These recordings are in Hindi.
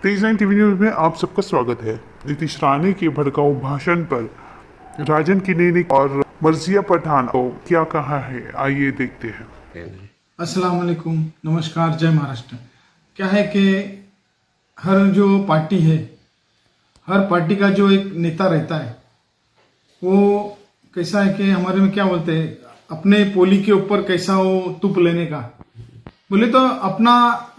तेज नाइन टीवी न्यूज में आप सबका स्वागत है। नीतीश राणे के भड़काऊ भाषण पर राजन किनेनी और मर्जिया पठान को क्या कहा है, आइए देखते हैं। अस्सलाम वालेकुम, नमस्कार, जय महाराष्ट्र। क्या है कि हर जो पार्टी है, हर पार्टी का जो एक नेता रहता है वो कैसा है कि हमारे में क्या बोलते हैं, अपने पोली के ऊपर कैसा वो तुप लेने का बोले तो अपना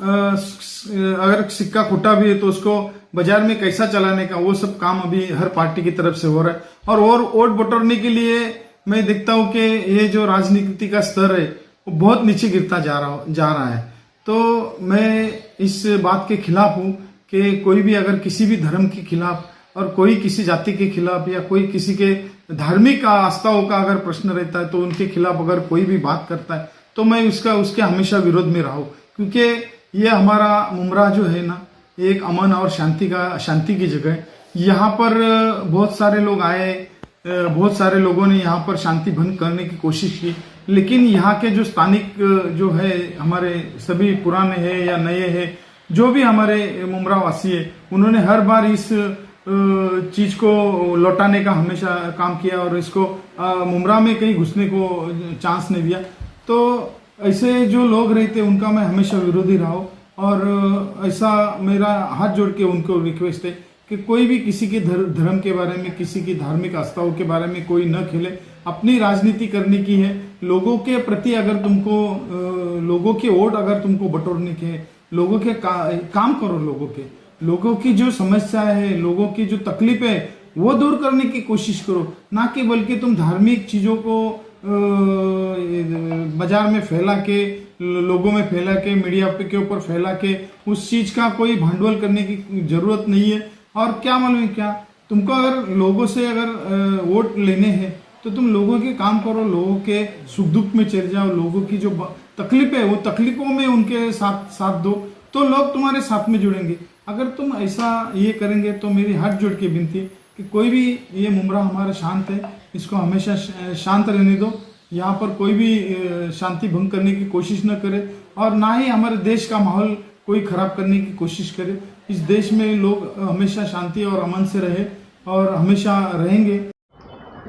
अगर सिक्का खोटा भी है तो उसको बाजार में कैसा चलाने का, वो सब काम अभी हर पार्टी की तरफ से हो रहा है। और वोट बटोरने के लिए मैं देखता हूं कि ये जो राजनीति का स्तर है वो बहुत नीचे गिरता जा रहा है। तो मैं इस बात के खिलाफ हूं कि कोई भी अगर किसी भी धर्म के खिलाफ और कोई किसी जाति के खिलाफ या कोई किसी के धार्मिक आस्थाओं का अगर प्रश्न रहता है तो उनके खिलाफ अगर कोई भी बात करता है तो मैं उसके हमेशा विरोध में रहा हूं, क्योंकि ये हमारा मुमरा जो है ना, एक अमन और शांति की जगह है। यहाँ पर बहुत सारे लोग आए, बहुत सारे लोगों ने यहाँ पर शांति भंग करने की कोशिश की, लेकिन यहाँ के जो स्थानिक जो है, हमारे सभी पुराने हैं या नए हैं, जो भी हमारे मुमरा वासी है, उन्होंने हर बार इस चीज को लौटाने का हमेशा काम किया और इसको मुमरा में कहीं घुसने को चांस नहीं दिया। तो ऐसे जो लोग रहते उनका मैं हमेशा विरोधी रहा हूं और ऐसा मेरा हाथ जोड़ के उनको रिक्वेस्ट है कि कोई भी किसी के धर्म के बारे में, किसी की धार्मिक आस्थाओं के बारे में कोई न खेले। अपनी राजनीति करने की है, लोगों के प्रति अगर तुमको लोगों के वोट अगर तुमको बटोरने के है, लोगों के काम करो, लोगों की जो समस्या है, लोगों की जो तकलीफ है वो दूर करने की कोशिश करो, ना कि बल्कि तुम धार्मिक चीजों को बाजार में फैला के, लोगों में फैला के, मीडिया पे के ऊपर फैला के उस चीज का कोई भांडवल करने की जरूरत नहीं है। और क्या मालूम है क्या, तुमको अगर लोगों से अगर वोट लेने हैं तो तुम लोगों के काम करो, लोगों के सुख दुख में चले जाओ, लोगों की जो तकलीफ है वो तकलीफों में उनके साथ दो, तो लोग तुम्हारे साथ में जुड़ेंगे। अगर तुम ऐसा ये करेंगे तो मेरी हाथ जोड़ के विनती है कि कोई भी, ये मुमरा हमारा शांत है, इसको हमेशा शांत रहने दो। यहाँ पर कोई भी शांति भंग करने की कोशिश न करे और ना ही हमारे देश का माहौल कोई खराब करने की कोशिश करे। इस देश में लोग हमेशा शांति और अमन से रहे और हमेशा रहेंगे।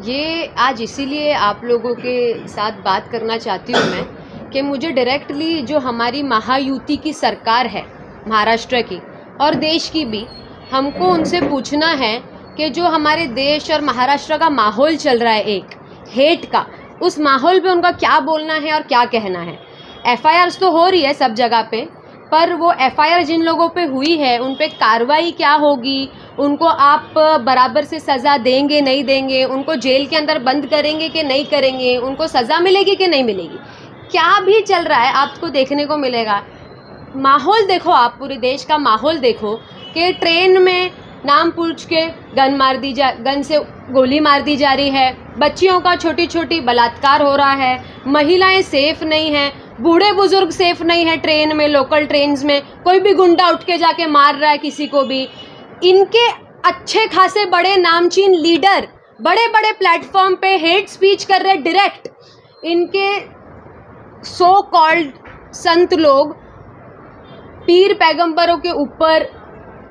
ये आज इसीलिए आप लोगों के साथ बात करना चाहती हूँ मैं कि मुझे डायरेक्टली जो हमारी महायुति की सरकार है महाराष्ट्र की और देश की भी, हमको उनसे पूछना है कि जो हमारे देश और महाराष्ट्र का माहौल चल रहा है एक हेट का, उस माहौल पे उनका क्या बोलना है और क्या कहना है। एफआईआर तो हो रही है सब जगह पे, पर वो एफआईआर जिन लोगों पे हुई है उन पे कार्रवाई क्या होगी, उनको आप बराबर से सज़ा देंगे नहीं देंगे, उनको जेल के अंदर बंद करेंगे कि नहीं करेंगे, उनको सज़ा मिलेगी कि नहीं मिलेगी, क्या भी चल रहा है आपको देखने को मिलेगा। माहौल देखो, आप पूरे देश का माहौल देखो कि ट्रेन में नाम पूछ के गन से गोली मार दी जा रही है, बच्चियों का छोटी छोटी बलात्कार हो रहा है, महिलाएं सेफ नहीं हैं, बूढ़े बुजुर्ग सेफ नहीं है ट्रेन में, लोकल ट्रेन्स में कोई भी गुंडा उठ के जाके मार रहा है किसी को भी। इनके अच्छे खासे बड़े नामचीन लीडर बड़े बड़े प्लेटफॉर्म पे हेट स्पीच कर रहे डायरेक्ट, इनके सो कॉल्ड संत लोग पीर पैगंबरों के ऊपर,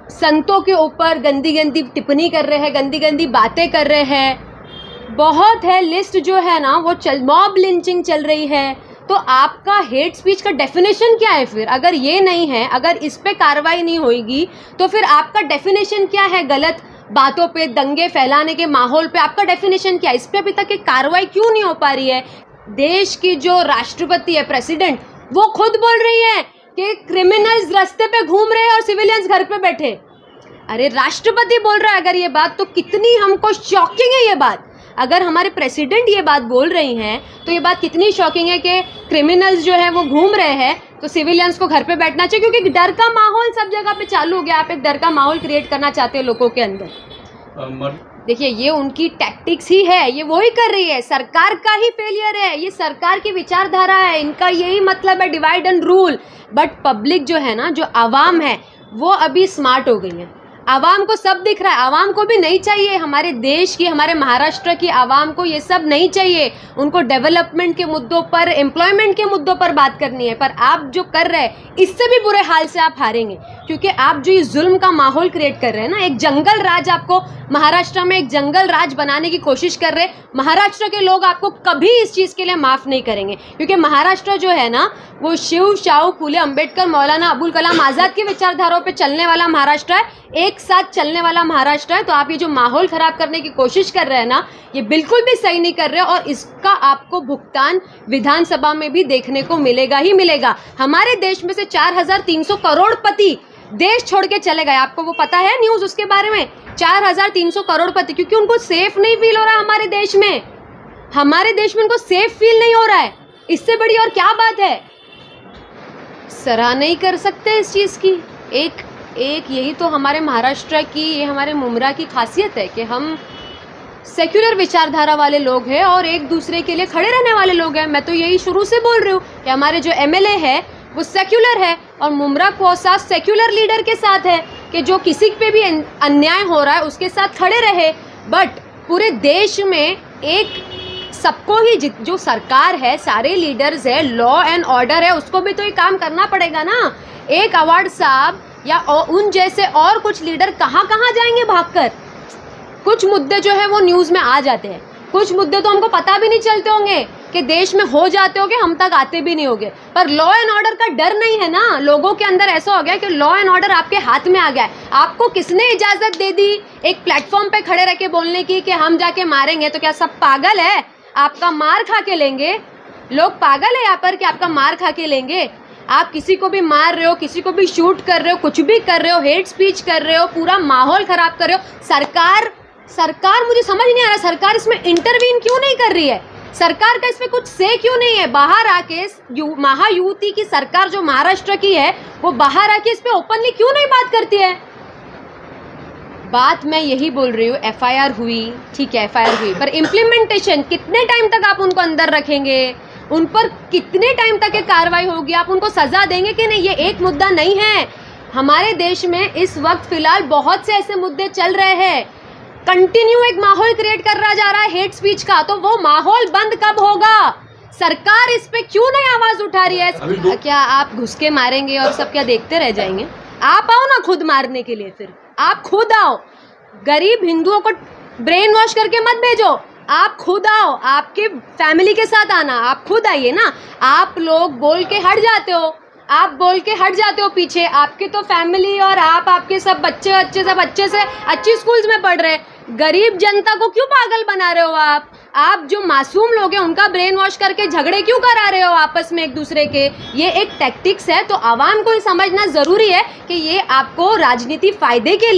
संतों के ऊपर गंदी गंदी टिप्पणी कर रहे हैं, गंदी गंदी बातें कर रहे हैं। बहुत है लिस्ट जो है ना, वो मॉब लिंचिंग चल रही है। तो आपका हेट स्पीच का डेफिनेशन क्या है फिर? अगर ये नहीं है, अगर इस पे कार्रवाई नहीं होगी तो फिर आपका डेफिनेशन क्या है? गलत बातों पे, दंगे फैलाने के माहौल पे आपका डेफिनेशन क्या है? इस पे अभी तक एक कार्रवाई क्यों नहीं हो पा रही है? देश की जो राष्ट्रपति है, प्रेसिडेंट, वो खुद बोल रही है कि क्रिमिनल्स रास्ते पे घूम रहे हैं और सिविलियंस घर पे बैठे। अरे राष्ट्रपति बोल रहा है अगर ये बात, तो कितनी हमको शॉकिंग है ये बात। अगर हमारे प्रेसिडेंट ये बात बोल रही हैं तो ये बात कितनी शॉकिंग है कि क्रिमिनल्स जो है वो घूम रहे हैं तो सिविलियंस को घर पे बैठना चाहिए, क्योंकि डर का माहौल सब जगह पे चालू हो गया। आप एक डर का माहौल क्रिएट करना चाहते हो लोगों के अंदर। देखिए, ये उनकी टैक्टिक्स ही है, ये वो ही कर रही है, सरकार का ही फेलियर है, ये सरकार की विचारधारा है, इनका यही मतलब है divide and rule. But public जो है ना, जो आवाम है, वो अभी स्मार्ट हो गई है। आवाम को सब दिख रहा है, आवाम को भी नहीं चाहिए, हमारे देश की, हमारे महाराष्ट्र की आवाम को ये सब नहीं चाहिए। उनको डेवलपमेंट के मुद्दों पर, एम्प्लॉयमेंट के मुद्दों पर बात करनी है। पर आप जो कर रहे हैं, इससे भी बुरे हाल से आप हारेंगे, क्योंकि आप जो ये जुल्म का माहौल क्रिएट कर रहे हैं ना, एक जंगल राज, आपको महाराष्ट्र में एक जंगल राज बनाने की कोशिश कर रहे हैं। महाराष्ट्र के लोग आपको कभी इस चीज़ के लिए माफ़ नहीं करेंगे, क्योंकि महाराष्ट्र जो है ना, वो शिव, शाहू फूले, अंबेडकर, मौलाना अबुल कलाम आज़ाद की विचारधाराओं पे चलने वाला महाराष्ट्र है, एक साथ चलने वाला महाराष्ट्र है। तो आप ये जो माहौल खराब करने की कोशिश कर रहे हैं ना, ये बिल्कुल भी सही नहीं कर रहे, और इसका आपको भुगतान विधानसभा में भी देखने को मिलेगा ही मिलेगा। हमारे देश में से 4300 करोड़पति देश छोड़ के चले गए, आपको वो पता है न्यूज़ उसके बारे में? 4300 करोड़पति, क्योंकि उनको सेफ नहीं फील हो रहा है हमारे देश में। हमारे देश में उनको सेफ फील नहीं हो रहा है। इससे बड़ी और क्या बात है? सराहना नहीं कर सकते इस चीज़ की। एक यही तो हमारे महाराष्ट्र की, ये हमारे मुमरा की खासियत है कि हम सेक्युलर विचारधारा वाले लोग हैं और एक दूसरे के लिए खड़े रहने वाले लोग हैं। मैं तो यही शुरू से बोल रही हूँ कि हमारे जो एमएलए है वो सेक्युलर है, और मुमरा कोसा सेक्युलर लीडर के साथ है कि जो किसी पे भी अन्याय हो रहा है उसके साथ खड़े रहे। बट पूरे देश में एक सबको ही, जो सरकार है, सारे लीडर्स है, लॉ एंड ऑर्डर है, उसको भी तो ये काम करना पड़ेगा ना। एक अवार्ड साहब या उन जैसे और कुछ लीडर कहाँ कहाँ जाएंगे भागकर? कुछ मुद्दे जो है वो न्यूज़ में आ जाते हैं, कुछ मुद्दे तो हमको पता भी नहीं चलते होंगे कि देश में हो जाते होंगे, हम तक आते भी नहीं होंगे। पर लॉ एंड ऑर्डर का डर नहीं है ना लोगों के अंदर। ऐसा हो गया कि लॉ एंड ऑर्डर आपके हाथ में आ गया है। आपको किसने इजाज़त दे दी एक प्लेटफॉर्म पे खड़े रह के बोलने की कि हम जाके मारेंगे? तो क्या सब पागल है? आपका मार खा के लेंगे लोग? पागल है यहाँ पर कि आपका मार खा के लेंगे? आप किसी को भी मार रहे हो, किसी को भी शूट कर रहे हो, कुछ भी कर रहे हो, हेट स्पीच कर रहे हो, पूरा माहौल खराब कर रहे हो। सरकार मुझे समझ नहीं आ रहा, सरकार इसमें इंटरवीन क्यों नहीं कर रही है? सरकार का इसमें कुछ से क्यों नहीं है? बाहर आके महायुति की सरकार जो महाराष्ट्र की है, वो बाहर आके इस पे ओपनली क्यों नहीं बात करती है? बात मैं यही बोल रही हूँ, एफआईआर हुई, ठीक है, एफआईआर हुई, पर इम्प्लीमेंटेशन कितने टाइम तक आप उनको अंदर रखेंगे? उन पर कितने टाइम तक ये कार्रवाई होगी? आप उनको सजा देंगे कि नहीं? ये एक मुद्दा नहीं है। हमारे देश में इस वक्त फिलहाल बहुत से ऐसे मुद्दे चल रहे हैं, कंटिन्यू एक माहौल क्रिएट कर रहा जा रहा है हेट स्पीच का। तो वो माहौल बंद कब होगा? सरकार इस पे क्यों नहीं आवाज उठा रही है? क्या आप घुस के मारेंगे और सब क्या देखते रह जाएंगे? आप आओ ना खुद मारने के लिए, फिर आप खुद आओ। गरीब हिंदुओं को ब्रेन वॉश करके मत भेजो, आप खुद आओ, आपके फैमिली के साथ आना, आप खुद आइए ना। आप लोग बोल के हट जाते हो, आप बोल के हट जाते हो पीछे। आपके तो फैमिली और आपके सब बच्चे सब अच्छे से अच्छी स्कूल्स में पढ़ रहे हैं। गरीब जनता को क्यों पागल बना रहे हो आप जो मासूम लोग हैं उनका ब्रेन वॉश करके झगड़े क्यों करा रहे हो आपस में एक दूसरे के? ये एक टैक्टिक्स है। तो आवाम को ये समझना ज़रूरी है कि ये आपको राजनीति फ़ायदे के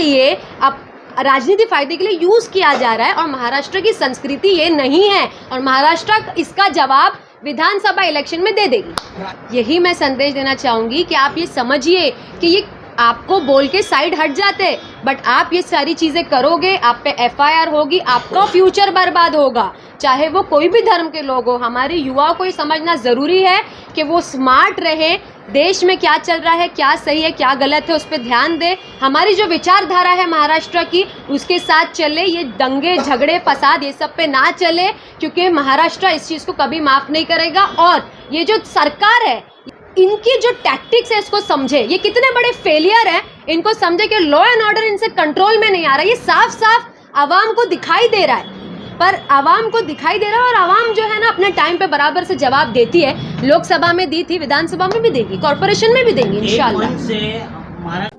लिए यूज़ किया जा रहा है, और महाराष्ट्र की संस्कृति ये नहीं है, और महाराष्ट्र इसका जवाब विधानसभा इलेक्शन में दे देगी। यही मैं संदेश देना चाहूँगी कि आप ये समझिए कि ये आपको बोल के साइड हट जाते, बट आप ये सारी चीज़ें करोगे, आप पे एफआईआर होगी, आपका फ्यूचर बर्बाद होगा, चाहे वो कोई भी धर्म के लोग हो। हमारे युवाओं को ये समझना ज़रूरी है कि वो स्मार्ट रहे, देश में क्या चल रहा है, क्या सही है, क्या गलत है, उस पर ध्यान दे। हमारी जो विचारधारा है महाराष्ट्र की, उसके साथ चले। ये दंगे झगड़े फसाद ये सब पे ना चले, क्योंकि महाराष्ट्र इस चीज़ को कभी माफ़ नहीं करेगा। और ये जो सरकार है, इनकी जो टैक्टिक्स है इसको समझे, ये कितने बड़े फेलियर है, इनको समझे कि लॉ एंड ऑर्डर इनसे कंट्रोल में नहीं आ रहा। ये साफ साफ आवाम को दिखाई दे रहा है, पर आवाम को दिखाई दे रहा है, और आवाम जो है ना अपने टाइम पे बराबर से जवाब देती है। लोकसभा में दी थी, विधानसभा में भी देगी, कॉर्पोरेशन में भी देंगी इंशाल्लाह।